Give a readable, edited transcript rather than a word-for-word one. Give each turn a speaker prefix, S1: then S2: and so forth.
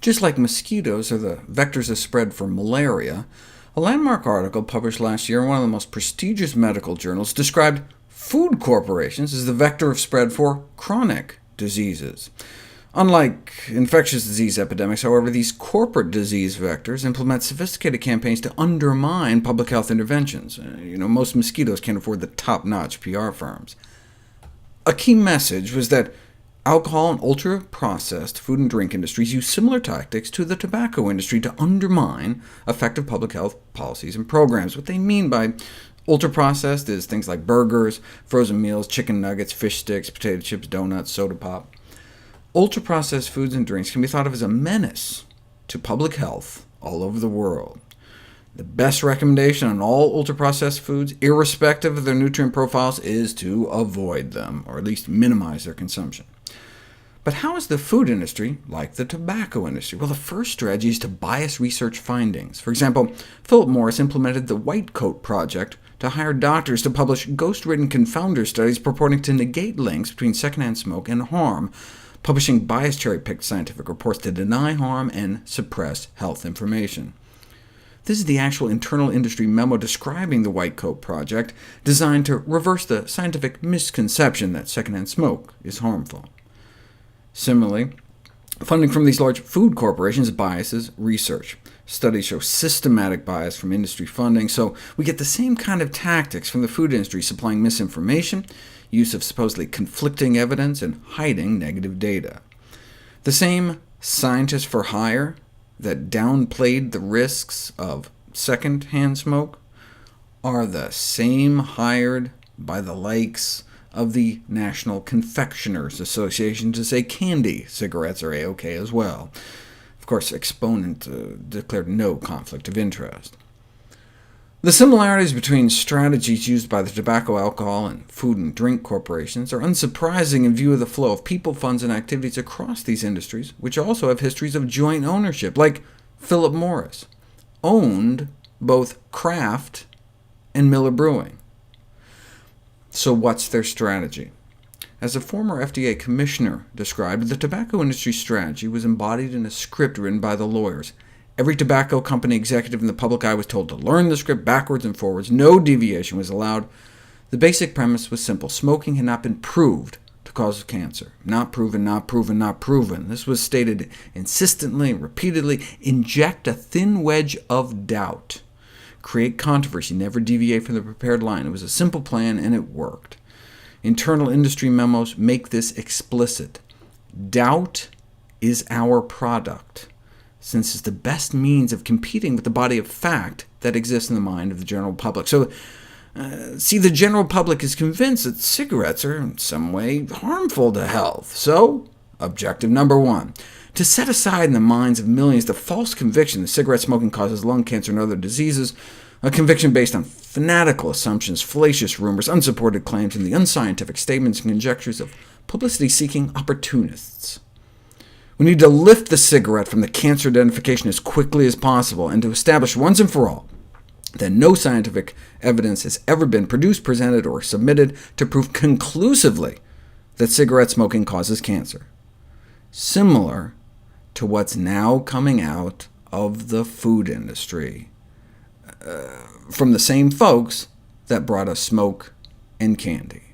S1: Just like mosquitoes are the vectors of spread for malaria, a landmark article published last year in one of the most prestigious medical journals described food corporations as the vector of spread for chronic diseases. Unlike infectious disease epidemics, however, these corporate disease vectors implement sophisticated campaigns to undermine public health interventions. Most mosquitoes can't afford the top-notch PR firms. A key message was that alcohol and ultra-processed food and drink industries use similar tactics to the tobacco industry to undermine effective public health policies and programs. What they mean by ultra-processed is things like burgers, frozen meals, chicken nuggets, fish sticks, potato chips, donuts, soda pop. Ultra-processed foods and drinks can be thought of as a menace to public health all over the world. The best recommendation on all ultra-processed foods, irrespective of their nutrient profiles, is to avoid them, or at least minimize their consumption. But how is the food industry like the tobacco industry? Well, the first strategy is to bias research findings. For example, Philip Morris implemented the White Coat Project to hire doctors to publish ghost-written confounder studies purporting to negate links between secondhand smoke and harm, publishing biased cherry-picked scientific reports to deny harm and suppress health information. This is the actual internal industry memo describing the White Coat Project, designed to reverse the scientific misconception that secondhand smoke is harmful. Similarly, funding from these large food corporations biases research. Studies show systematic bias from industry funding, so we get the same kind of tactics from the food industry, supplying misinformation, use of supposedly conflicting evidence, and hiding negative data. The same scientists for hire that downplayed the risks of second-hand smoke are the same hired by the likes of the National Confectioners Association to say candy cigarettes are A-OK as well. Of course, Exponent declared no conflict of interest. The similarities between strategies used by the tobacco, alcohol, and food and drink corporations are unsurprising in view of the flow of people, funds, and activities across these industries, which also have histories of joint ownership, like Philip Morris owned both Kraft and Miller Brewing. So what's their strategy? As a former FDA commissioner described, the tobacco industry's strategy was embodied in a script written by the lawyers. Every tobacco company executive in the public eye was told to learn the script backwards and forwards. No deviation was allowed. The basic premise was simple. Smoking had not been proved to cause cancer. Not proven, not proven, not proven. This was stated insistently and repeatedly. Inject a thin wedge of doubt. Create controversy, never deviate from the prepared line. It was a simple plan, and it worked. Internal industry memos make this explicit. Doubt is our product, since it's the best means of competing with the body of fact that exists in the mind of the general public. So, the general public is convinced that cigarettes are in some way harmful to health. So, objective number one, to set aside in the minds of millions the false conviction that cigarette smoking causes lung cancer and other diseases, a conviction based on fanatical assumptions, fallacious rumors, unsupported claims, and the unscientific statements and conjectures of publicity-seeking opportunists. We need to lift the cigarette from the cancer identification as quickly as possible, and to establish once and for all that no scientific evidence has ever been produced, presented, or submitted to prove conclusively that cigarette smoking causes cancer. Similar to what's now coming out of the food industry, from the same folks that brought us smoke and candy.